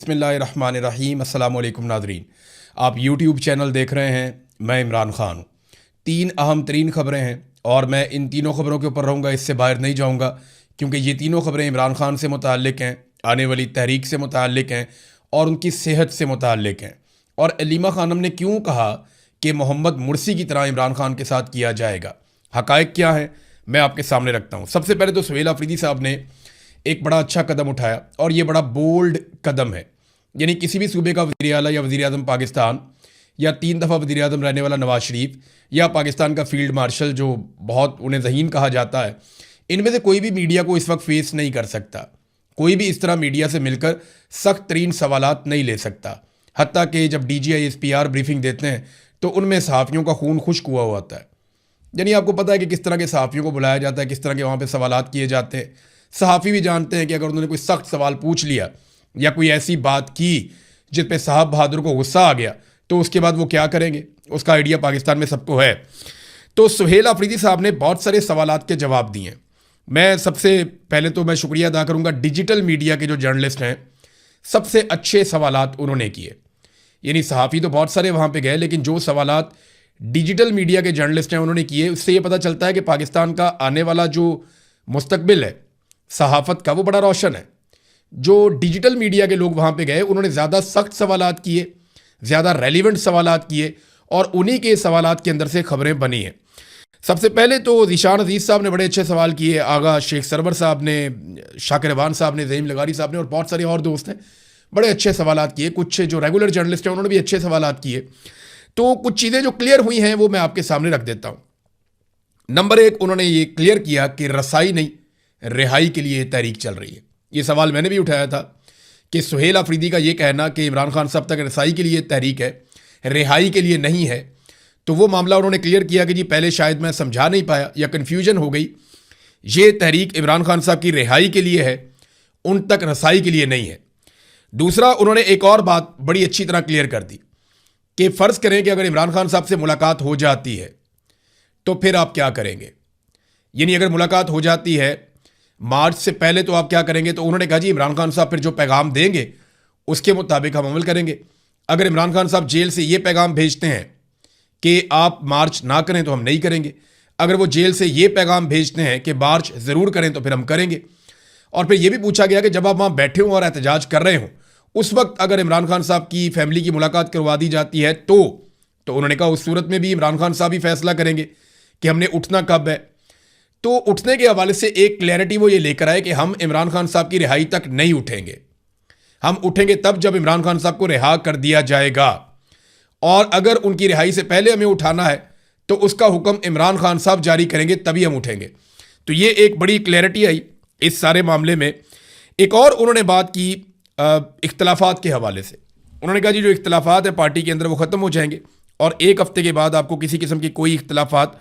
बिस्मिल्लाहिर्रहमानिर्रहीम। अस्सलाम वालेकुम नाज़रीन, आप यूट्यूब चैनल देख रहे हैं। मैं इमरान ख़ान हूँ। तीन अहम तरीन ख़बरें हैं और मैं इन तीनों ख़बरों के ऊपर रहूँगा, इससे बाहर नहीं जाऊँगा क्योंकि ये तीनों ख़बरें इमरान ख़ान से मुताल्लिक़ हैं, आने वाली तहरीक से मुताल्लिक़ हैं और उनकी सेहत से मुताल्लिक़ हैं। और अलीमा ख़ानम ने क्यों कहा कि मोहम्मद मुर्सी की तरह इमरान ख़ान के साथ किया जाएगा, हक़ाइक़ क्या है, मैं आपके सामने रखता हूँ। सबसे पहले तो सुहेल अफरीदी साहब ने एक बड़ा अच्छा कदम उठाया और ये बड़ा बोल्ड कदम है। यानी किसी भी सूबे का वज़ीर आला या वज़ीर आज़म पाकिस्तान या 3 दफ़ा वज़ीर आज़म रहने वाला नवाज़ शरीफ या पाकिस्तान का फील्ड मार्शल जो बहुत उन्हें ज़हीन कहा जाता है, इनमें से कोई भी मीडिया को इस वक्त फेस नहीं कर सकता। कोई भी इस तरह मीडिया से मिलकर सख्त तरीन सवालात नहीं ले सकता। हत्ता कि जब DGI SPR ब्रीफिंग देते हैं तो उनमें सहाफ़ियों का खून खुश्क हुआ होता है। यानी आपको पता है कि किस तरह के सहाफ़ियों को बुलाया जाता है, किस तरह के वहाँ पे सवालात किए जाते हैं। सहाफ़ी भी जानते हैं कि अगर उन्होंने कोई सख्त सवाल पूछ लिया या कोई ऐसी बात की जिस पे साहब बहादुर को गुस्सा आ गया तो उसके बाद वो क्या करेंगे, उसका आइडिया पाकिस्तान में सबको है। तो सुहेल अफरीदी साहब ने बहुत सारे सवालात के जवाब दिए। मैं सबसे पहले तो मैं शुक्रिया अदा करूँगा डिजिटल मीडिया के जो जर्नलिस्ट हैं, सबसे अच्छे सवालात उन्होंने किए। यानी सहाफ़ी तो बहुत सारे वहाँ पे गए, लेकिन जो सवालात डिजिटल मीडिया के जर्नलिस्ट हैं उन्होंने किए, उससे ये पता चलता है कि पाकिस्तान का आने वाला जो मुस्तकबिल है सहाफ़त का, वो बड़ा रोशन है। जो डिजिटल मीडिया के लोग वहाँ पे गए उन्होंने ज़्यादा सख्त सवालात किए, ज़्यादा रेलिवेंट सवालात किए और उन्हीं के सवालात के अंदर से खबरें बनी हैं। सबसे पहले तो ज़ीशान अजीज़ साहब ने बड़े अच्छे सवाल किए, आगा शेख सरवर साहब ने, शाकिर रवान साहब ने, ज़हीम लगारी साहब ने और बहुत सारे और दोस्त हैं, बड़े अच्छे सवालात किए। कुछ जो रेगुलर जर्नलिस्ट हैं उन्होंने भी अच्छे सवालात किए। तो कुछ चीज़ें जो क्लियर हुई हैं वो मैं आपके सामने रख देता हूँ। नंबर 1, उन्होंने ये क्लियर किया कि रसाई नहीं, रिहाई के लिए तहरीक चल रही है। ये सवाल मैंने भी उठाया था कि सुहेल अफरीदी का ये कहना कि इमरान खान साहब तक रसाई के लिए तहरीक है, रिहाई के लिए नहीं है, तो वो मामला उन्होंने क्लियर किया कि जी पहले शायद मैं समझा नहीं पाया या कन्फ्यूजन हो गई। ये तहरीक इमरान खान साहब की रिहाई के लिए है, उन तक रसाई के लिए नहीं है। दूसरा, उन्होंने एक और बात बड़ी अच्छी तरह क्लियर कर दी कि फ़र्ज़ करें कि अगर इमरान खान साहब से मुलाकात हो जाती है तो फिर आप क्या करेंगे। यानी अगर मुलाकात हो जाती है मार्च से पहले तो आप क्या करेंगे। तो उन्होंने कहा जी इमरान खान साहब फिर जो पैगाम देंगे उसके मुताबिक हम अमल करेंगे। अगर इमरान खान साहब जेल से ये पैगाम भेजते हैं कि आप मार्च ना करें तो हम नहीं करेंगे। अगर वो जेल से ये पैगाम भेजते हैं कि मार्च ज़रूर करें तो फिर हम करेंगे। और फिर ये भी पूछा गया कि जब आप वहाँ बैठे हों और एहतजाज कर रहे हों, उस वक्त अगर इमरान खान साहब की फैमिली की मुलाकात करवा दी जाती है तो उन्होंने कहा उस सूरत में भी इमरान खान साहब ही फैसला करेंगे कि हमने उठना कब है। तो उठने के हवाले से एक क्लैरिटी वो ये लेकर आए कि हम इमरान खान साहब की रिहाई तक नहीं उठेंगे। हम उठेंगे तब जब इमरान खान साहब को रिहा कर दिया जाएगा, और अगर उनकी रिहाई से पहले हमें उठाना है तो उसका हुक्म इमरान खान साहब जारी करेंगे, तभी हम उठेंगे। तो ये एक बड़ी क्लैरिटी आई इस सारे मामले में। एक और उन्होंने बात की इख्तलाफात के हवाले से। उन्होंने कहा जी जो इख्तलाफात है पार्टी के अंदर वो ख़त्म हो जाएंगे और 1 हफ्ते के बाद आपको किसी किस्म की कोई इख्तलाफात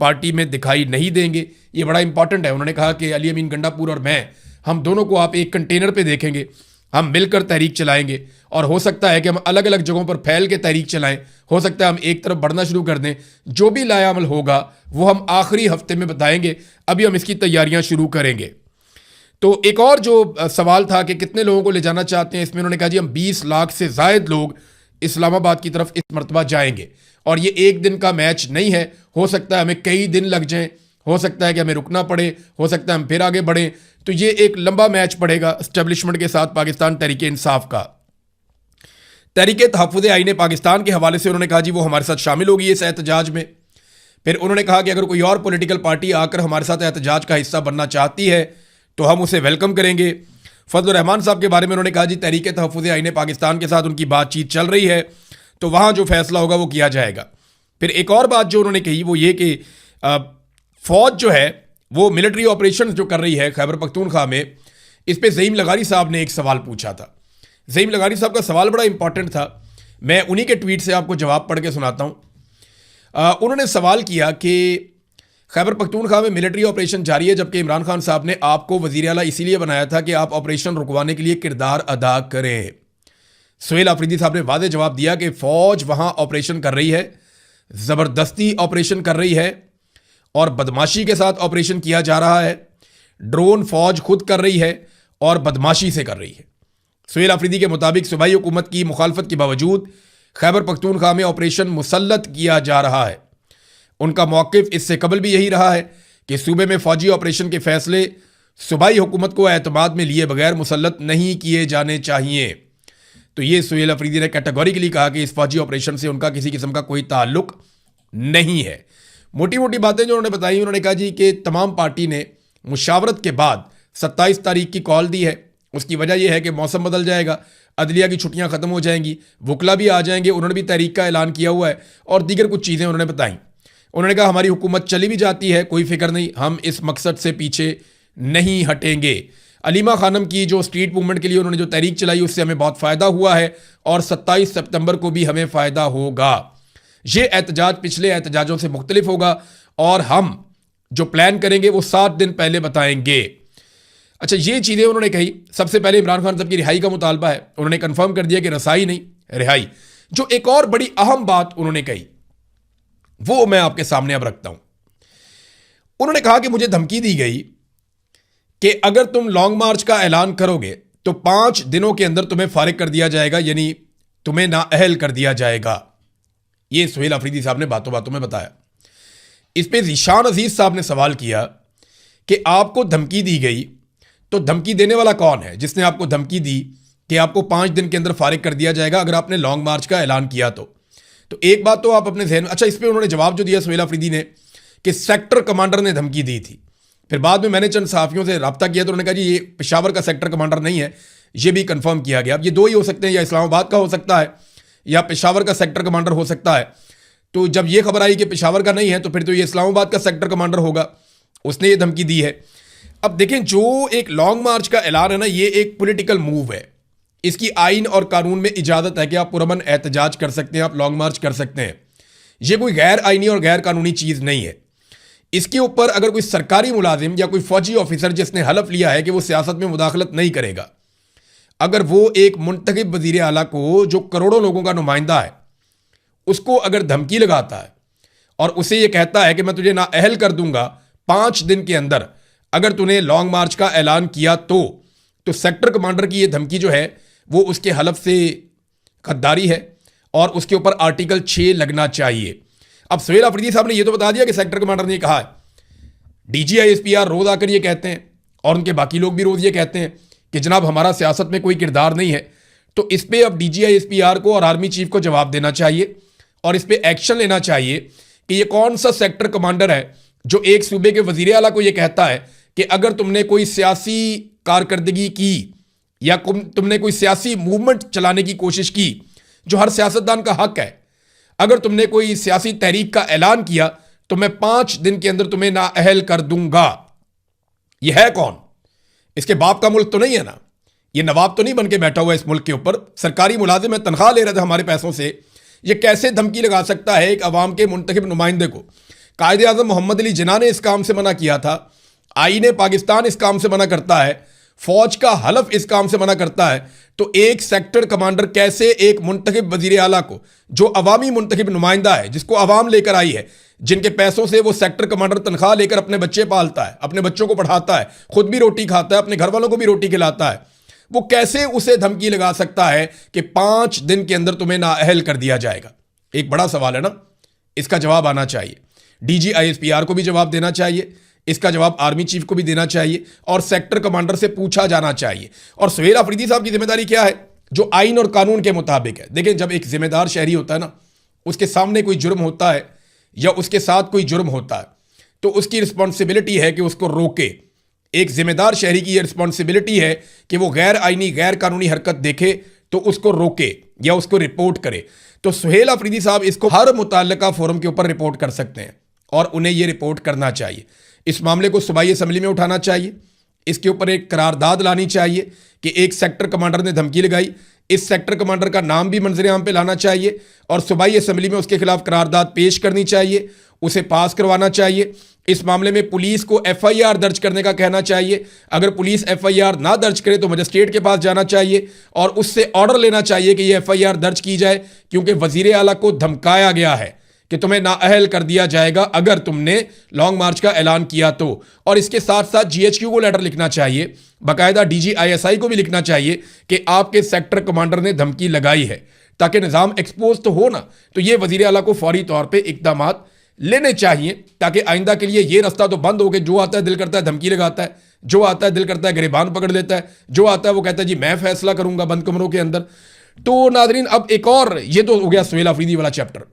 पार्टी में दिखाई नहीं देंगे। ये बड़ा इंपॉर्टेंट है। उन्होंने कहा कि अली अमीन गंडापुर और मैं, हम दोनों को आप एक कंटेनर पे देखेंगे, हम मिलकर तहरीक चलाएंगे और हो सकता है कि हम अलग अलग जगहों पर फैल के तहरीक चलाएं। हो सकता है हम एक तरफ बढ़ना शुरू कर दें। जो भी लायामल होगा वो हम आखिरी हफ्ते में बताएंगे, अभी हम इसकी तैयारियां शुरू करेंगे। तो एक और जो सवाल था कि कितने लोगों को ले जाना चाहते हैं, इसमें उन्होंने कहा जी हम 20 लाख से ज़ायद लोग इस्लामाबाद की तरफ इस मरतबा जाएंगे और ये एक दिन का मैच नहीं है। हो सकता है हमें कई दिन लग जाएं, हो सकता है कि हमें रुकना पड़े, हो सकता है हम फिर आगे बढ़ें। तो ये एक लंबा मैच पड़ेगा एस्टेब्लिशमेंट के साथ पाकिस्तान तहरीक इंसाफ का। तहरीक तहफ़्फ़ुज़ आईन पाकिस्तान के हवाले से उन्होंने कहा जी वो हमारे साथ शामिल होगी इस एहतजाज में। फिर उन्होंने कहा कि अगर कोई और पॉलिटिकल पार्टी आकर हमारे साथ एहतजाज का हिस्सा बनना चाहती है तो हम उसे वेलकम करेंगे। फजल रहमान साहब के बारे में उन्होंने कहा जी तहरीक तहफ़्फ़ुज़ आईन पाकिस्तान के साथ उनकी बातचीत चल रही है, तो वहाँ जो फैसला होगा वो किया जाएगा। फिर एक और बात जो उन्होंने कही वो ये कि फ़ौज जो है वो मिलिट्री ऑपरेशन जो कर रही है खैबर पख्तूनख्वा में, इस पर ज़हीम लगारी साहब ने एक सवाल पूछा था। ज़हीम लगारी साहब का सवाल बड़ा इंपॉर्टेंट था, मैं उन्हीं के ट्वीट से आपको जवाब पढ़ के सुनाता हूँ। उन्होंने सवाल किया कि खैबर पख्तूनख्वा में मिलिट्री ऑपरेशन जारी है, जबकि इमरान खान साहब ने आपको वज़ीर आला इसीलिए बनाया था कि आप ऑपरेशन रुकवाने के लिए किरदार अदा करें। सुहेल अफरीदी साहब ने वादे जवाब दिया कि फ़ौज वहाँ ऑपरेशन कर रही है, ज़बरदस्ती ऑपरेशन कर रही है और बदमाशी के साथ ऑपरेशन किया जा रहा है। ड्रोन फ़ौज खुद कर रही है और बदमाशी से कर रही है। सुहेल अफरीदी के मुताबिक सूबाई हुकूमत की मुखालफत के बावजूद खैबर पख्तूनख्वा में ऑपरेशन मुसल्लत किया जा रहा है। उनका मौक़िफ़ इससे कबल भी यही रहा है कि सूबे में फ़ौजी ऑपरेशन के फ़ैसले सूबाई हुकूमत को एतमाद में लिए बगैर मुसल्लत नहीं किए जाने चाहिए। तो ये सुहेल अफरीदी ने कैटेगोरिकली कहा कि इस फौजी ऑपरेशन से उनका किसी किस्म का कोई ताल्लुक नहीं है। मोटी मोटी बातें जो उन्होंने बताई, उन्होंने कहा जी कि तमाम पार्टी ने मुशावरत के बाद 27 तारीख की कॉल दी है। उसकी वजह यह है कि मौसम बदल जाएगा, अदलिया की छुट्टियां ख़त्म हो जाएंगी, वकला भी आ जाएंगे, उन्होंने भी तहरीक का ऐलान किया हुआ है और दीगर कुछ चीज़ें उन्होंने बताई। उन्होंने कहा हमारी हुकूमत चली भी जाती है, कोई फिक्र नहीं, हम इस मकसद से पीछे नहीं हटेंगे। अलीमा खानम की जो स्ट्रीट मूवमेंट के लिए उन्होंने जो तहरीक चलाई उससे हमें बहुत फ़ायदा हुआ है और 27 सितंबर को भी हमें फ़ायदा होगा। ये एहतजाज पिछले एहतजाजों से मुख्तलिफ होगा और हम जो प्लान करेंगे वो 7 दिन पहले बताएंगे। अच्छा, ये चीज़ें उन्होंने कही। सबसे पहले इमरान खान साहब की रिहाई का मुतालबा है। उन्होंने कन्फर्म कर दिया कि रसाई नहीं, रिहाई। जो एक और बड़ी अहम बात उन्होंने कही वो मैं आपके सामने अब रखता हूं। उन्होंने कहा कि मुझे धमकी दी गई कि अगर तुम लॉन्ग मार्च का ऐलान करोगे तो 5 दिनों के अंदर तुम्हें फारिग कर दिया जाएगा, यानी तुम्हें नाअहल कर दिया जाएगा। यह सुहेल अफरीदी साहब ने बातों बातों में बताया। इस पर ज़ीशान अजीज साहब ने सवाल किया कि आपको धमकी दी गई तो धमकी देने वाला कौन है जिसने आपको धमकी दी कि आपको 5 दिन के अंदर फारिग कर दिया जाएगा अगर आपने लॉन्ग मार्च का ऐलान किया तो एक बात तो आप अपने जहन में। अच्छा, इस पर उन्होंने जवाब जो दिया सुहेल अफरीदी ने कि सेक्टर कमांडर ने धमकी दी थी। फिर बाद में मैंने चंद सहाफ़ियों से रब्ता किया तो उन्होंने कहा जी ये पेशावर का सेक्टर कमांडर नहीं है, ये भी कंफर्म किया गया। अब ये दो ही हो सकते हैं, या इस्लामाबाद का हो सकता है या पेशावर का सेक्टर कमांडर हो सकता है। तो जब ये खबर आई कि पेशावर का नहीं है तो फिर तो ये इस्लामाबाद का सेक्टर कमांडर होगा, उसने ये धमकी दी है। अब देखें, जो एक लॉन्ग मार्च का ऐलान है ना, ये एक पॉलिटिकल मूव है। इसकी आइन और कानून में इजाज़त है कि आप पुरअमन एहतजाज कर सकते हैं, आप लॉन्ग मार्च कर सकते हैं। ये कोई गैर आइनी और गैर कानूनी चीज़ नहीं है। इसके ऊपर अगर कोई सरकारी मुलाजिम या कोई फौजी ऑफिसर जिसने हलफ लिया है कि वो सियासत में मुदाखलत नहीं करेगा, अगर वो एक मुंतखब वज़ीर आला को जो करोड़ों लोगों का नुमाइंदा है उसको अगर धमकी लगाता है और उसे ये कहता है कि मैं तुझे नाअहल कर दूंगा 5 दिन के अंदर अगर तूने लॉन्ग मार्च का ऐलान किया तो सेक्टर कमांडर की ये धमकी जो है वो उसके हलफ से गद्दारी है और उसके ऊपर आर्टिकल 6 लगना चाहिए। अब सुहेल अफरीदी साहब ने ये तो बता दिया कि सेक्टर कमांडर ने कहा है। DGISPR रोज़ आकर ये कहते हैं और उनके बाकी लोग भी रोज़ ये कहते हैं कि जनाब हमारा सियासत में कोई किरदार नहीं है। तो इस पर अब DGISPR को और आर्मी चीफ को जवाब देना चाहिए और इस पर एक्शन लेना चाहिए कि ये कौन सा सेक्टर कमांडर है जो एक सूबे के वज़ीर आला को ये कहता है कि अगर तुमने कोई सियासी कारकर्दगी की या तुमने कोई सियासी मूवमेंट चलाने की कोशिश की, जो हर सियासतदान का हक है, अगर तुमने कोई सियासी तहरीक का ऐलान किया तो मैं 5 दिन के अंदर तुम्हें नाअहल कर दूंगा। यह है कौन? इसके बाप का मुल्क तो नहीं है ना, ये नवाब तो नहीं बन के बैठा हुआ इस मुल्क के ऊपर, सरकारी मुलाजिम है, तनख्वाह ले रहा था हमारे पैसों से। ये कैसे धमकी लगा सकता है एक अवाम के मुंतखब नुमाइंदे को? कायदे आज़म मोहम्मद अली जिन्ना ने इस काम से मना किया था, आईन पाकिस्तान इस काम से मना करता है, फौज का हलफ इस काम से मना करता है। तो एक सेक्टर कमांडर कैसे एक मुंतखब वजीर आला को, जो अवामी मुंतखब नुमाइंदा है, जिसको अवाम लेकर आई है, जिनके पैसों से वो सेक्टर कमांडर तनख्वाह लेकर अपने बच्चे पालता है, अपने बच्चों को पढ़ाता है, खुद भी रोटी खाता है, अपने घर वालों को भी रोटी खिलाता है, वो कैसे उसे धमकी लगा सकता है कि 5 दिन के अंदर तुम्हें नाअहल कर दिया जाएगा? एक बड़ा सवाल है ना, इसका जवाब आना चाहिए। DGISPR को भी जवाब देना चाहिए, इसका जवाब आर्मी चीफ को भी देना चाहिए और सेक्टर कमांडर से पूछा जाना चाहिए। और सुहेल अफरीदी साहब की जिम्मेदारी क्या है? जो आइन और कानून के मुताबिक है। देखें, जब एक जिम्मेदार शहरी होता है ना, उसके सामने कोई जुर्म होता है या उसके साथ कोई जुर्म होता है तो उसकी रिस्पॉन्सिबिलिटी है कि उसको रोके। एक जिम्मेदार शहरी की यह रिस्पॉन्सिबिलिटी है कि वो गैर आइनी गैर कानूनी हरकत देखे तो उसको रोके या उसको रिपोर्ट करे। तो सुहेल अफरीदी साहब इसको हर मुतल्लिका फोरम के ऊपर रिपोर्ट कर सकते हैं और उन्हें यह रिपोर्ट करना चाहिए। इस मामले को सूबाई असम्बली में उठाना चाहिए, इसके ऊपर एक करारदाद लानी चाहिए कि एक सेक्टर कमांडर ने धमकी लगाई, इस सेक्टर कमांडर का नाम भी मंजर आम पे लाना चाहिए और सूबाई असम्बली में उसके खिलाफ करारदाद पेश करनी चाहिए, उसे पास करवाना चाहिए। इस मामले में पुलिस को FIR दर्ज करने का कहना चाहिए। अगर पुलिस FIR ना दर्ज करे तो मजिस्ट्रेट के पास जाना चाहिए और उससे ऑर्डर लेना चाहिए कि यह FIR दर्ज की जाए, क्योंकि वजीर आला को धमकाया गया है कि तुम्हें नाअहल कर दिया जाएगा अगर तुमने लॉन्ग मार्च का ऐलान किया तो। और इसके साथ साथ जीएचक्यू को लेटर लिखना चाहिए, बाकायदा डीजीआईएसआई को भी लिखना चाहिए कि आपके सेक्टर कमांडर ने धमकी लगाई है, ताकि निज़ाम एक्सपोज तो हो ना। तो ये वज़ीर आला को फौरी तौर पर इकदाम लेने चाहिए, ताकि आइंदा के लिए ये रास्ता तो बंद हो गया। जो आता है दिल करता है धमकी लगाता है, जो आता है दिल करता है गिरबान पकड़ लेता है, जो आता है वो कहता है जी मैं फैसला करूंगा बंद कमरों के अंदर। तो नाजरीन, अब एक और, ये तो हो गया सुहेल अफरीदी वाला चैप्टर,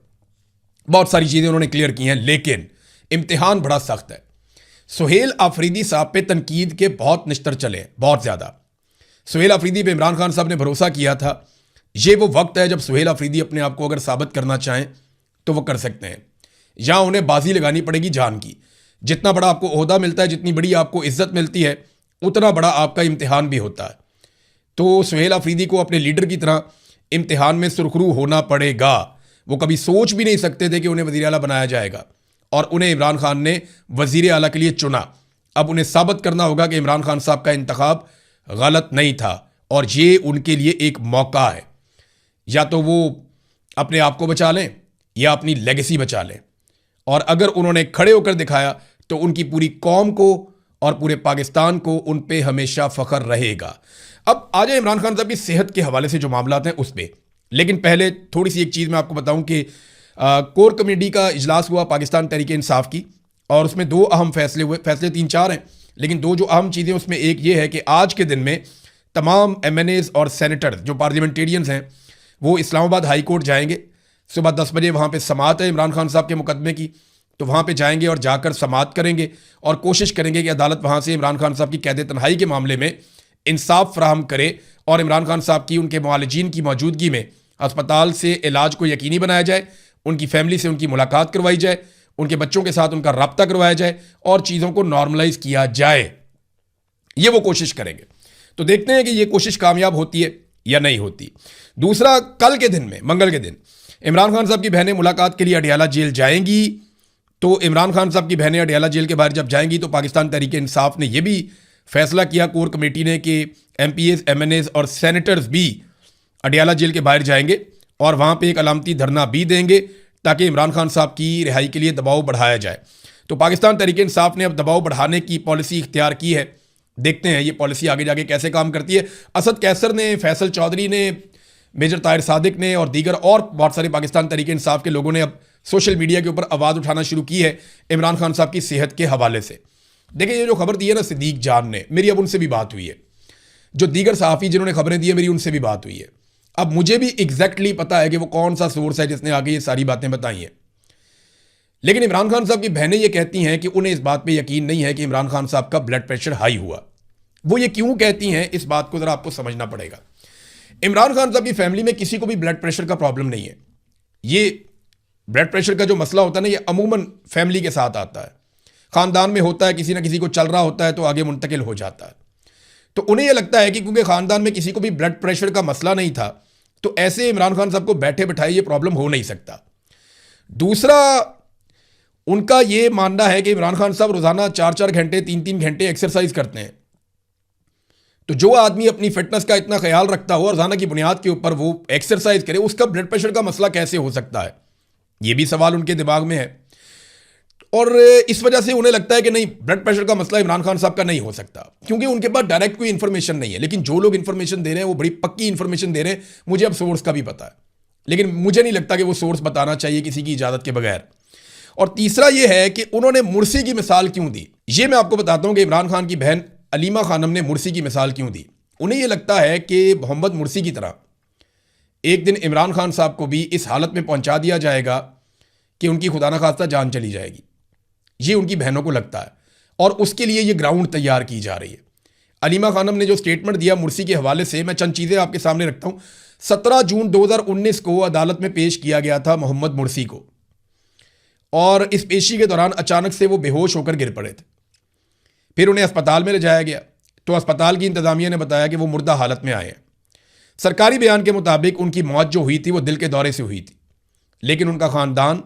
बहुत सारी चीज़ें उन्होंने क्लियर की हैं, लेकिन इम्तिहान बड़ा सख्त है। सुहेल अफरीदी साहब पे तनकीद के बहुत निश्तर चले, बहुत ज़्यादा। सुहेल अफरीदी पे इमरान खान साहब ने भरोसा किया था। ये वो वक्त है जब सुहेल अफरीदी अपने आप को अगर साबित करना चाहें तो वो कर सकते हैं। यहाँ उन्हें बाजी लगानी पड़ेगी जान की। जितना बड़ा आपको ओहदा मिलता है, जितनी बड़ी आपको इज्जत मिलती है, उतना बड़ा आपका इम्तिहान भी होता है। तो सुहेल अफरीदी को अपने लीडर की तरह इम्तिहान में सुरखरू होना पड़ेगा। वो कभी सोच भी नहीं सकते थे कि उन्हें वज़ीर आला बनाया जाएगा, और उन्हें इमरान खान ने वज़ीर आला के लिए चुना। अब उन्हें साबित करना होगा कि इमरान खान साहब का इंतखाब गलत नहीं था, और ये उनके लिए एक मौका है। या तो वो अपने आप को बचा लें या अपनी लेगेसी बचा लें, और अगर उन्होंने खड़े होकर दिखाया तो उनकी पूरी कौम को और पूरे पाकिस्तान को उन पे हमेशा फ़ख्र रहेगा। अब आ जाए इमरान खान साहब की सेहत के हवाले से जो मामला हैं उस पर। लेकिन पहले थोड़ी सी एक चीज़ मैं आपको बताऊं कि कोर कमेटी का इजलास हुआ पाकिस्तान तहरीक इंसाफ की, और उसमें दो अहम फैसले हुए। फैसले 3-4 हैं, लेकिन दो जो अहम चीज़ें उसमें एक ये है कि आज के दिन में तमाम MNAs और सेनेटर जो पार्लियामेंटेरियंस हैं वो इस्लामाबाद हाई कोर्ट जाएंगे। सुबह 10 बजे वहाँ पे समाअत है इमरान खान साहब के मुकदमे की, तो वहाँ पे जाएंगे और जाकर समाअत करेंगे और कोशिश करेंगे कि अदालत वहाँ से इमरान खान साहब की कैद तन्हाई के मामले में इंसाफ फराहम करे, और इमरान खान साहब की उनके मुआलिजीन की मौजूदगी में अस्पताल से इलाज को यकीनी बनाया जाए, उनकी फैमिली से उनकी मुलाकात करवाई जाए, उनके बच्चों के साथ उनका रब्ता करवाया जाए, और चीज़ों को नॉर्मलाइज किया जाए। ये वो कोशिश करेंगे। तो देखते हैं कि ये कोशिश कामयाब होती है या नहीं होती। दूसरा, कल के दिन में, मंगल के दिन, इमरान खान साहब की बहनें मुलाकात के लिए अडियाला जेल जाएंगी। तो इमरान खान साहब की बहनें अडियाला जेल के बाहर जब जाएंगी तो पाकिस्तान तहरीक इंसाफ ने यह भी फैसला किया, कोर कमेटी ने, कि MPAs, MNAs और सेनेटर्स भी अडियाला जेल के बाहर जाएंगे और वहाँ पे एक अलामती धरना भी देंगे, ताकि इमरान खान साहब की रिहाई के लिए दबाव बढ़ाया जाए। तो पाकिस्तान तहरीक इंसाफ ने अब दबाव बढ़ाने की पॉलिसी इख्तियार की है। देखते हैं ये पॉलिसी आगे जाके कैसे काम करती है। असद कैसर ने, फैसल चौधरी ने, मेजर ताहिर सादिक ने और दीगर और बहुत सारे पाकिस्तान तहरीक इंसाफ के लोगों ने अब सोशल मीडिया के ऊपर आवाज़ उठाना शुरू की है इमरान खान साहब की सेहत के हवाले से। देखिए, ये जो खबर दी है ना सिद्दीक जान ने, मेरी अब उनसे भी बात हुई है। जो दीगर सहाफ़ी जिन्होंने खबरें दी है, मेरी उनसे भी बात हुई है। अब मुझे भी एग्जैक्टली पता है कि वो कौन सा सोर्स है जिसने आगे ये सारी बातें बताई हैं। लेकिन इमरान खान साहब की बहनें ये कहती हैं कि उन्हें इस बात पे यकीन नहीं है कि इमरान खान साहब का ब्लड प्रेशर हाई हुआ। वो ये क्यों कहती हैं, इस बात को ज़रा आपको समझना पड़ेगा। इमरान खान साहब की फैमिली में किसी को भी ब्लड प्रेशर का प्रॉब्लम नहीं है। ये ब्लड प्रेशर का जो मसला होता है ना, ये अमूमन फैमिली के साथ आता है, ख़ानदान में होता है, किसी ना किसी को चल रहा होता है तो आगे मुंतकिल हो जाता है। तो उन्हें यह लगता है कि क्योंकि ख़ानदान में किसी को भी ब्लड प्रेशर का मसला नहीं था, तो ऐसे इमरान खान साहब को बैठे बिठाए ये प्रॉब्लम हो नहीं सकता। दूसरा, उनका ये मानना है कि इमरान खान साहब रोज़ाना 4-4 घंटे, 3-3 घंटे एक्सरसाइज करते हैं। तो जो आदमी अपनी फिटनेस का इतना ख्याल रखता हो, रोज़ाना की बुनियाद के ऊपर वो एक्सरसाइज करे, उसका ब्लड प्रेशर का मसला कैसे हो सकता है? ये भी सवाल उनके दिमाग में है। और इस वजह से उन्हें लगता है कि नहीं, ब्लड प्रेशर का मसला इमरान खान साहब का नहीं हो सकता, क्योंकि उनके पास डायरेक्ट कोई इन्फॉर्मेशन नहीं है। लेकिन जो लोग इन्फॉर्मेशन दे रहे हैं वो बड़ी पक्की इन्फॉर्मेशन दे रहे हैं। मुझे अब सोर्स का भी पता है, लेकिन मुझे नहीं लगता कि वो सोर्स बताना चाहिए किसी की इजाज़त के बगैर। और तीसरा ये है कि उन्होंने मुर्सी की मिसाल क्यों दी। ये मैं आपको बताता हूँ कि इमरान खान की बहन अलीमा खानम ने मुर्सी की मिसाल क्यों दी। उन्हें यह लगता है कि मोहम्मद मुर्सी की तरह एक दिन इमरान खान साहब को भी इस हालत में पहुंचा दिया जाएगा कि उनकी खुदा न खास्ता जान चली जाएगी। ये उनकी बहनों को लगता है, और उसके लिए ये ग्राउंड तैयार की जा रही है। अलीमा खानम ने जो स्टेटमेंट दिया मुर्सी के हवाले से, मैं चंद चीज़ें आपके सामने रखता हूँ। 17 जून 2019 को अदालत में पेश किया गया था मोहम्मद मुर्सी को, और इस पेशी के दौरान अचानक से वो बेहोश होकर गिर पड़े थे। फिर उन्हें अस्पताल में ले जाया गया, तो अस्पताल की इंतज़ामिया ने बताया कि वो मुर्दा हालत में आए हैं। सरकारी बयान के मुताबिक उनकी मौत जो हुई थी वो दिल के दौरे से हुई थी, लेकिन उनका ख़ानदान,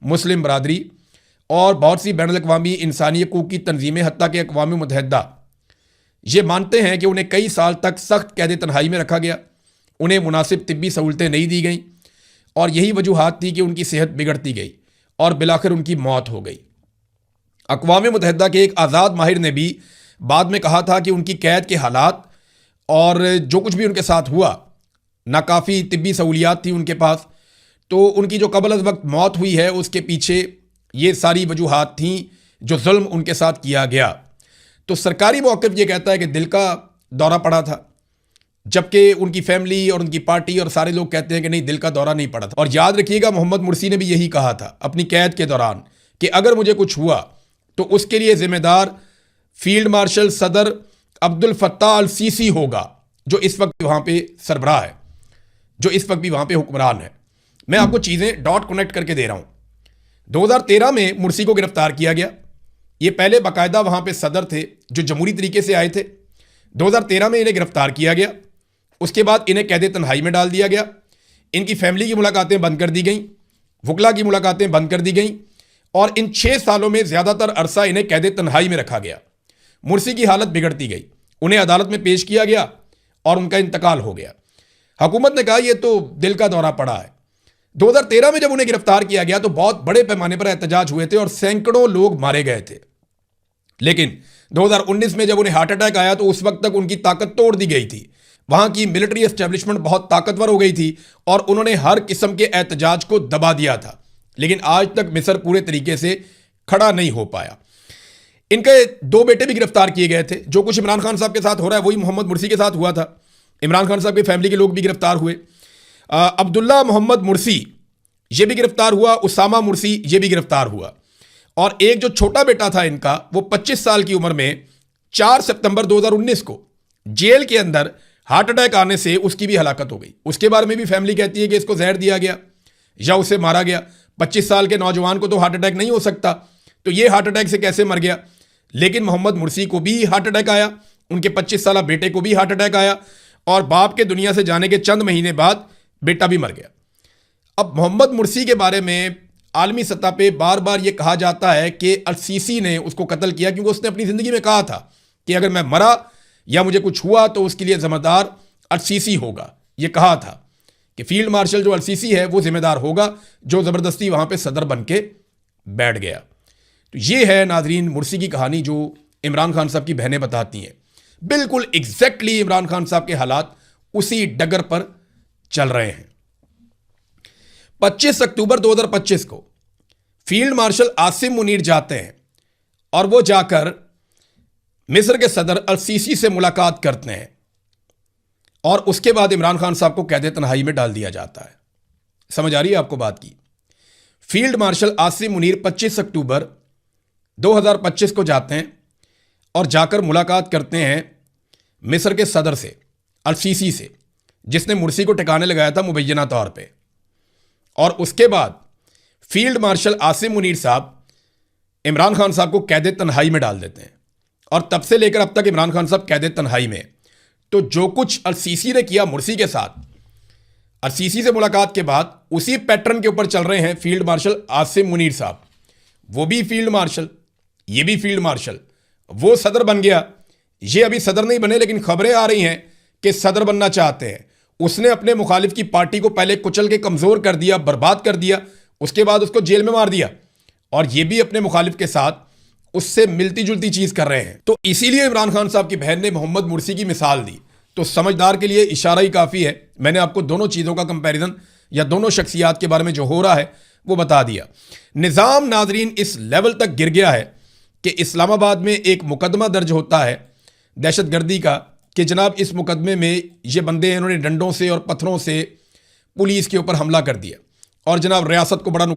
मुस्लिम बरादरी और बहुत सी बैनुल अक़वामी इंसानी हकूक़ की तंजीमें, हत्ता कि अक़वाम मुत्तहिदा, ये मानते हैं कि उन्हें कई साल तक सख्त कैद तन्हाई में रखा गया। उन्हें मुनासिब तिब्बी सहूलतें नहीं दी गई, और यही वजूहात थी कि उनकी सेहत बिगड़ती गई। और बिलाखिर उनकी मौत हो गई। अक़वाम मुत्तहिदा के एक आज़ाद माहिर ने भी बाद में कहा था कि उनकी कैद के हालात और जो कुछ भी उनके साथ हुआ, ना काफ़ी तिब्बी सहूलियात थी उनके पास, तो उनकी जो कबल अज़ वक्त मौत हुई है उसके पीछे ये सारी वजूहात थीं जो जुल्म उनके साथ किया गया। तो सरकारी मौक़िफ़ ये कहता है कि दिल का दौरा पड़ा था, जबकि उनकी फैमिली और उनकी पार्टी और सारे लोग कहते हैं कि नहीं, दिल का दौरा नहीं पड़ा था। और याद रखिएगा, मोहम्मद मुर्सी ने भी यही कहा था अपनी कैद के दौरान कि अगर मुझे कुछ हुआ तो उसके लिए ज़िम्मेदार फील्ड मार्शल सदर अब्दुल फत्ताह अल सीसी होगा, जो इस वक्त वहाँ पे सरबराह है, जो इस वक्त भी वहाँ पे हुक्मरान है। मैं आपको चीज़ें डॉट कनेक्ट करके दे रहा हूँ। 2013 में मुर्सी को गिरफ्तार किया गया। ये पहले बाकायदा वहाँ पे सदर थे जो जमहूरी तरीके से आए थे। 2013 में इन्हें गिरफ्तार किया गया। उसके बाद इन्हें कैद तन्हाई में डाल दिया गया। इनकी फैमिली की मुलाकातें बंद कर दी गई, वकला की मुलाकातें बंद कर दी गई, और इन 6 सालों में ज़्यादातर अरसा इन्हें कैद तन्हाई में रखा गया। मुर्सी की हालत बिगड़ती गई, उन्हें अदालत में पेश किया गया और उनका इंतकाल हो गया। हुकूमत ने कहा यह तो दिल का दौरा पड़ा है। 2013 में जब उन्हें गिरफ्तार किया गया तो बहुत बड़े पैमाने पर एहतजाज हुए थे और सैकड़ों लोग मारे गए थे। लेकिन 2019 में जब उन्हें हार्ट अटैक आया तो उस वक्त तक उनकी ताकत तोड़ दी गई थी। वहां की मिलिट्री एस्टेब्लिशमेंट बहुत ताकतवर हो गई थी और उन्होंने हर किस्म के एहतजाज को दबा दिया था। लेकिन आज तक मिस्र पूरे तरीके से खड़ा नहीं हो पाया। इनके 2 बेटे भी गिरफ्तार किए गए थे। जो कुछ इमरान खान साहब के साथ हो रहा है वही मोहम्मद मुर्सी के साथ हुआ था। इमरान खान साहब की फैमिली के लोग भी गिरफ्तार हुए। अब्दुल्ला मोहम्मद मुर्सी ये भी गिरफ्तार हुआ, उसामा मुर्सी ये भी गिरफ्तार हुआ। और एक जो छोटा बेटा था इनका, वो 25 साल की उम्र में 4 सितंबर 2019 को जेल के अंदर हार्ट अटैक आने से उसकी भी हलाकत हो गई। उसके बारे में भी फैमिली कहती है कि इसको जहर दिया गया या उसे मारा गया। 25 साल के नौजवान को तो हार्ट अटैक नहीं हो सकता, तो ये हार्ट अटैक से कैसे मर गया। लेकिन मोहम्मद मुर्सी को भी हार्ट अटैक आया, उनके 25 साल बेटे को भी हार्ट अटैक आया, और बाप के दुनिया से जाने के चंद महीने बाद बेटा भी मर गया। अब मोहम्मद मुर्सी के बारे में आलमी सतह पे बार बार ये कहा जाता है कि अल सीसी ने उसको कत्ल किया, क्योंकि उसने अपनी ज़िंदगी में कहा था कि अगर मैं मरा या मुझे कुछ हुआ तो उसके लिए ज़िम्मेदार अल सीसी होगा। ये कहा था कि फील्ड मार्शल जो अल सीसी है वो ज़िम्मेदार होगा, जो ज़बरदस्ती वहाँ पे सदर बन के बैठ गया। तो ये है नाजरीन मुर्सी की कहानी जो इमरान खान साहब की बहनें बताती हैं। बिल्कुल एग्जैक्टली इमरान खान साहब के हालात उसी डगर पर चल रहे हैं। 25 अक्टूबर 2025 को फील्ड मार्शल आसिम मुनीर जाते हैं और वो जाकर मिस्र के सदर अल सीसी से मुलाकात करते हैं, और उसके बाद इमरान खान साहब को कैद तन्हाई में डाल दिया जाता है। समझ आ रही है आपको बात की। फील्ड मार्शल आसिम मुनीर 25 अक्टूबर 2025 को जाते हैं और जाकर मुलाकात करते हैं मिस्र के सदर से, अल सीसी से, जिसने मुर्सी को ठिकाने लगाया था मुबैना तौर पे। और उसके बाद फील्ड मार्शल आसिम मुनीर साहब इमरान खान साहब को कैद तन्हाई में डाल देते हैं, और तब से लेकर अब तक इमरान खान साहब कैद तन्हाई में। तो जो कुछ अल सीसी ने किया मुर्सी के साथ, अल सीसी से मुलाकात के बाद उसी पैटर्न के ऊपर चल रहे हैं फील्ड मार्शल आसिम मुनीर साहब। वो भी फील्ड मार्शल, ये भी फील्ड मार्शल। वो सदर बन गया, ये अभी सदर नहीं बने, लेकिन खबरें आ रही हैं कि सदर बनना चाहते हैं। उसने अपने मुखालिफ की पार्टी को पहले कुचल के कमज़ोर कर दिया, बर्बाद कर दिया, उसके बाद उसको जेल में मार दिया, और ये भी अपने मुखालिफ के साथ उससे मिलती जुलती चीज़ कर रहे हैं। तो इसीलिए इमरान खान साहब की बहन ने मोहम्मद मुर्सी की मिसाल दी। तो समझदार के लिए इशारा ही काफ़ी है। मैंने आपको दोनों चीज़ों का कंपैरिजन या दोनों शख्सियात के बारे में जो हो रहा है वो बता दिया। निज़ाम नाजरीन इस लेवल तक गिर गया है कि इस्लामाबाद में एक मुकदमा दर्ज होता है दहशतगर्दी का कि जनाब इस मुकदमे में ये बंदे इन्होंने डंडों से और पत्थरों से पुलिस के ऊपर हमला कर दिया, और जनाब रियासत को बड़ा